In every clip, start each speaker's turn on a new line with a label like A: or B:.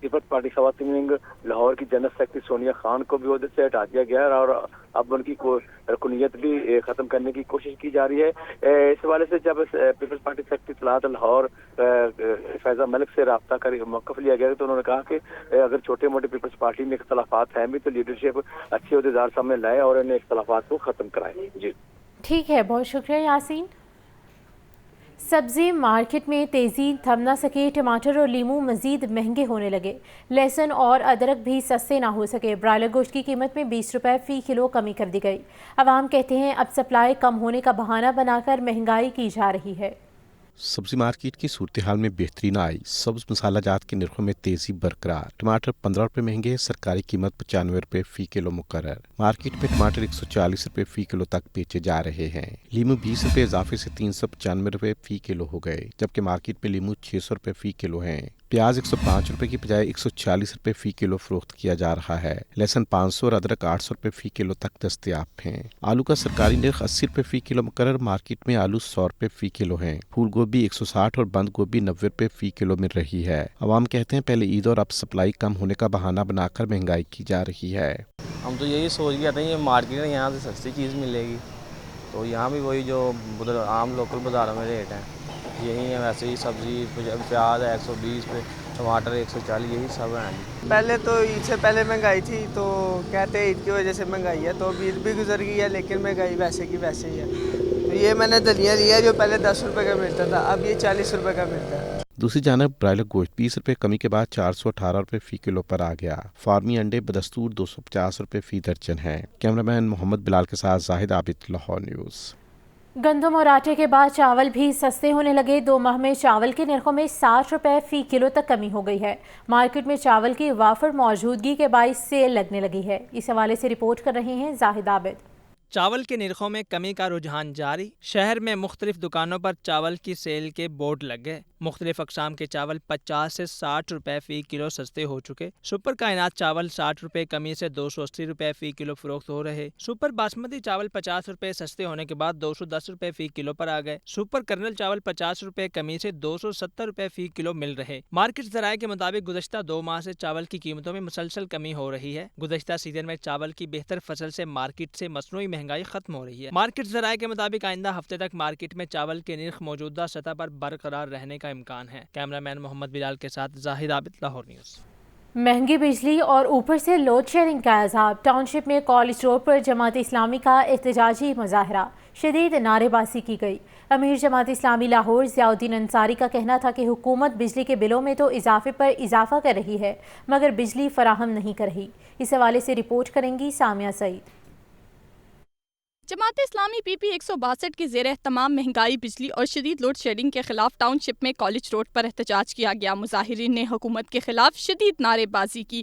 A: Peoples party خواتین wing Lahore کی general secretary Sonia Khan کو بھی عہدے سے ہٹا دیا گیا ہے اور اب ان کی رکنیت بھی ختم کرنے کی کوشش کی جا رہی ہے۔ اس حوالے سے جب پیپلز پارٹی سیکرٹری اطلاعات لاہور فیضہ ملک سے رابطہ کر موقف لیا گیا تو انہوں نے کہا کہ اگر چھوٹے موٹے پیپلز پارٹی میں اختلافات ہیں بھی تو لیڈرشپ اچھے عہدیدار سامنے لائے اور انہیں اختلافات کو ختم کرائے۔ جی
B: ٹھیک ہے، بہت شکریہ یاسین۔ سبزی مارکیٹ میں تیزی تھم نہ سکے، ٹماٹر اور لیموں مزید مہنگے ہونے لگے، لہسن اور ادرک بھی سستے نہ ہو سکے۔ برائلر گوشت کی قیمت میں 20 روپے فی کلو کمی کر دی گئی۔ عوام کہتے ہیں اب سپلائی کم ہونے کا بہانہ بنا کر مہنگائی کی جا رہی ہے۔
C: سبزی مارکیٹ کی صورتحال میں بہتری نہ آئی، سبز مسالہ جات کے نرخوں میں تیزی برقرار، ٹماٹر 15 روپے مہنگے، سرکاری قیمت 95 روپے فی کلو مقرر۔ مارکیٹ میں ٹماٹر 140 روپے فی کلو تک بیچے جا رہے ہیں۔ لیموں 20 روپے اضافے سے 395 روپے فی کلو ہو گئے، جبکہ مارکیٹ میں لیموں 600 روپے فی کلو ہیں۔ پیاز 105 روپے کی بجائے 140 روپے فی کلو فروخت کیا جا رہا ہے۔ لہسن 500 اور ادرک 800 روپے فی کلو تک دستیاب ہیں۔ آلو کا سرکاری نرخ 80 روپے فی کلو مقرر، مارکیٹ میں آلو 100 روپے فی کلو ہیں۔ پھول گوبھی 160 اور بند گوبھی 90 روپے فی کلو مل رہی ہے۔ عوام کہتے ہیں پہلے عید اور اب سپلائی کم ہونے کا بہانہ بنا کر مہنگائی کی جا رہی ہے۔
D: ہم تو یہی سوچ کے آتے ہیں یہ مارکیٹ ہے، یہاں سے سستی چیز ملے گی، تو یہاں بھی وہی جو عام لوکل بازاروں میں ریٹ ہیں یہی ہے۔ ویسے ہی سبزی پیاز ہے 120 پہ، ٹماٹر 140، یہی سب ہیں۔
E: پہلے تو عید سے پہلے مہنگائی تھی تو کہتے ہیں عید کی وجہ سے مہنگائی ہے، تو اب عید بھی گزر گئی ہے لیکن مہنگائی ویسے کی ویسے ہی ہے۔ تو یہ میں نے دھنیا لیا جو پہلے 10 روپے کا ملتا تھا، اب یہ 40 روپے کا ملتا ہے۔
C: دوسری جانب برائلر گوشت 20 روپے کمی کے بعد 418 روپے فی کلو پر آ گیا۔ فارمی انڈے بدستور 250 روپے فی درجن ہیں۔ کیمرامین محمد بلال کے ساتھ زاہد عابد، لاہور نیوز۔
B: گندم اور آٹے کے بعد چاول بھی سستے ہونے لگے۔ 2 ماہ میں چاول کے نرخوں میں 60 روپے فی کلو تک کمی ہو گئی ہے۔ مارکیٹ میں چاول کی وافر موجودگی کے باعث سیل لگنے لگی ہے۔ اس حوالے سے رپورٹ کر رہے ہیں زاہد عابد۔
F: چاول کے نرخوں میں کمی کا رجحان جاری، شہر میں مختلف دکانوں پر چاول کی سیل کے بورڈ لگ گئے۔ مختلف اقسام کے چاول 50 سے 60 روپے فی کلو سستے ہو چکے۔ سپر کائنات چاول 60 روپے کمی سے 280 روپے فی کلو فروخت ہو رہے۔ سپر باسمتی چاول 50 روپے سستے ہونے کے بعد 210 روپے فی کلو پر آ گئے۔ سپر کرنل چاول 50 روپے کمی سے 270 روپے فی کلو مل رہے۔ مارکیٹ ذرائع کے مطابق گزشتہ 2 ماہ سے چاول کی قیمتوں میں مسلسل کمی ہو رہی ہے۔ گزشتہ سیزن میں چاول کی بہتر فصل سے مارکیٹ سے مصنوعی مہنگائی ختم ہو رہی ہے۔ مارکیٹ ذرائع کے مطابق آئندہ ہفتے تک مارکیٹ میں چاول کے نرخ موجودہ سطح پر برقرار رہنے کا امکان ہے۔ کیمرامین محمد بلال کے ساتھ زاہد عابد، لاہور نیوز۔
B: مہنگی بجلی اور اوپر سے لوڈ شیڈنگ کا عذاب، ٹاؤن شپ میں کالج روڈ پر جماعت اسلامی کا احتجاجی مظاہرہ، شدید نعرے بازی کی گئی۔ امیر جماعت اسلامی لاہور ضیاء الدین انصاری کا کہنا تھا کہ حکومت بجلی کے بلوں میں تو اضافے پر اضافہ کر رہی ہے مگر بجلی فراہم نہیں کر رہی۔ اس حوالے سے رپورٹ کریں گی سامیہ سعید۔
G: جماعت اسلامی پی پی 162 کے زیر اہتمام مہنگائی، بجلی اور شدید لوڈ شیڈنگ کے خلاف ٹاؤن شپ میں کالج روڈ پر احتجاج کیا گیا۔ مظاہرین نے حکومت کے خلاف شدید نعرے بازی کی۔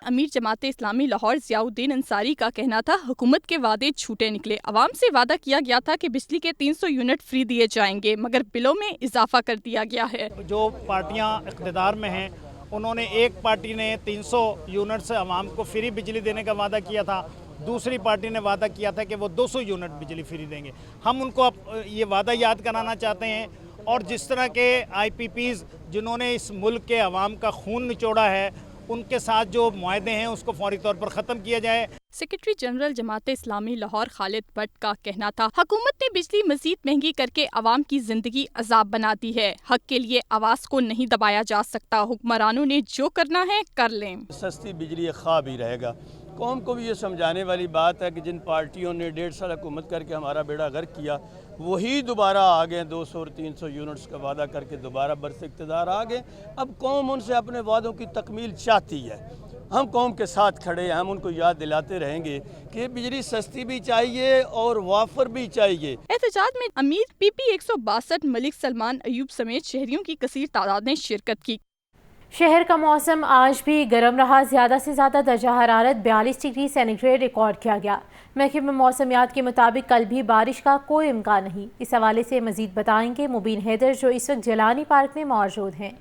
G: امیر جماعت اسلامی لاہور ضیاء الدین انصاری کا کہنا تھا حکومت کے وعدے جھوٹے نکلے۔ عوام سے وعدہ کیا گیا تھا کہ بجلی کے 300 یونٹ فری دیے جائیں گے مگر بلوں میں اضافہ کر دیا گیا ہے۔
H: جو پارٹیاں اقتدار میں ہیں انہوں نے ایک پارٹی نے 300 یونٹ سے عوام کو فری بجلی دینے کا وعدہ کیا تھا، دوسری پارٹی نے وعدہ کیا تھا کہ وہ 200 یونٹ بجلی فری دیں گے۔ ہم ان کو یہ وعدہ یاد کرانا چاہتے ہیں اور جس طرح کے آئی پی پیز جنہوں نے اس ملک کے عوام کا خون نچوڑا ہے ان کے ساتھ جو معاہدے ہیں اس کو فوری طور پر ختم کیا جائے۔
G: Secretary general Jamaat Islami Lahore Khalid but کا کہنا تھا حکومت نے بجلی مزید مہنگی کر کے عوام کی زندگی عذاب بنا دی ہے۔ حق کے لیے آواز کو نہیں دبایا جا سکتا، حکمرانوں نے جو کرنا ہے کر لیں۔
I: سستی بجلی ایک خواب ہی رہے گا۔ قوم کو بھی یہ سمجھانے والی بات ہے کہ جن پارٹیوں نے 1.5 سال حکومت کر کے ہمارا بیڑا غرق کیا وہی دوبارہ آگئے 200 اور 300 یونٹس کا وعدہ کر کے دوبارہ برس اقتدار آگئے۔ اب قوم ان سے اپنے وعدوں کی تکمیل چاہتی ہے، ہم قوم کے ساتھ کھڑے ہیں، ہم ان کو یاد دلاتے رہیں گے کہ بجلی سستی بھی چاہیے اور وافر بھی چاہیے۔
G: احتجاج میں امیر پی پی 162 ملک سلمان ایوب سمیت شہریوں کی کثیر تعداد نے شرکت کی۔
B: شہر کا موسم آج بھی گرم رہا، زیادہ سے زیادہ درجہ حرارت 42 ڈگری سینٹی گریڈ ریکارڈ کیا گیا۔ محکمہ موسمیات کے مطابق کل بھی بارش کا کوئی امکان نہیں۔ اس حوالے سے مزید بتائیں گے مبین حیدر جو اس وقت جیلانی پارک میں موجود ہیں۔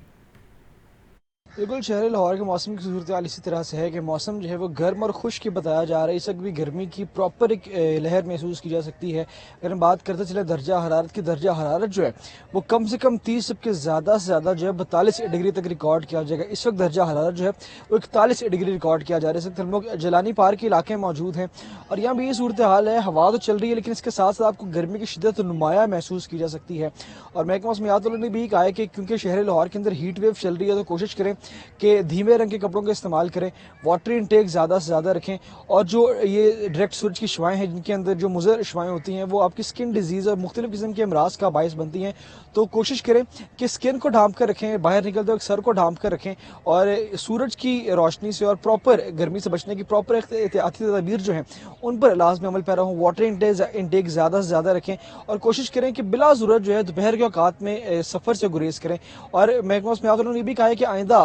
J: بالکل شہر لاہور کے موسم کی صورتحال اسی طرح سے ہے کہ موسم جو ہے وہ گرم اور خشک بتایا جا رہا ہے. اس وقت بھی گرمی کی پراپر ایک لہر محسوس کی جا سکتی ہے. اگر ہم بات کرتے چلے درجہ حرارت کی، درجہ حرارت جو ہے وہ کم سے کم 30 سے زیادہ جو ہے 42 ڈگری تک ریکارڈ کیا جائے گا. اس وقت درجہ حرارت جو ہے وہ 41 ڈگری ریکارڈ کیا جا رہا ہے. اس وقت ہم لوگ جیلانی پارک کے علاقے موجود ہیں اور یہاں بھی یہ صورتحال ہے. ہوا تو چل رہی ہے لیکن اس کے ساتھ ساتھ آپ کو گرمی کی شدت نمایاں محسوس کی جا سکتی ہے. اور محکمہ موسمیات والوں نے بھی کہا ہے کہ کیونکہ شہر لاہور کے اندر ہیٹ ویو چل رہی ہے تو کوشش کریں کہ دھیمے رنگ کے کپڑوں کا استعمال کریں، واٹر انٹیک زیادہ سے زیادہ رکھیں، اور جو یہ ڈائریکٹ سورج کی شعاعیں ہیں جن کے اندر جو مضر شعاعیں ہوتی ہیں وہ آپ کی سکن ڈیزیز اور مختلف قسم کے امراض کا باعث بنتی ہیں. تو کوشش کریں کہ سکن کو ڈھانپ کر رکھیں، باہر نکلتے وقت سر کو ڈھانپ کر رکھیں اور سورج کی روشنی سے اور پراپر گرمی سے بچنے کی پراپر احتیاطی تدابیر جو ہیں ان پر لازمی عمل پیرا ہوں. واٹر انٹیک زیادہ سے زیادہ رکھیں اور کوشش کریں کہ بلا ضرورت جو ہے دوپہر کے اوقات میں سفر سے گریز کریں. اور محکمہ موسمیات نے بھی کہا ہے کہ آئندہ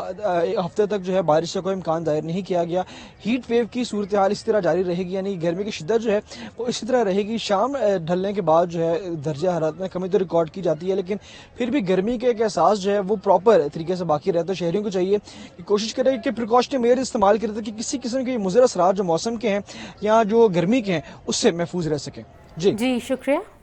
J: ہفتے تک جو ہے بارش کا کوئی امکان ظاہر نہیں کیا گیا. ہیٹ ویو کی صورتحال اسی طرح جاری رہے گی، یعنی گرمی کی شدت جو ہے وہ اسی طرح رہے گی. شام ڈھلنے کے بعد جو ہے درجہ حرارت میں کمی تو ریکارڈ کی جاتی ہے لیکن پھر بھی گرمی کا ایک احساس جو ہے وہ پراپر طریقے سے باقی رہتا ہے. شہریوں کو چاہیے کہ کوشش کریں کہ پریکاشنری میئر استعمال کریں تاکہ کسی قسم کے مضر اثرات جو موسم کے ہیں یا جو گرمی کے ہیں اس سے محفوظ رہ سکیں.
B: جی شکریہ.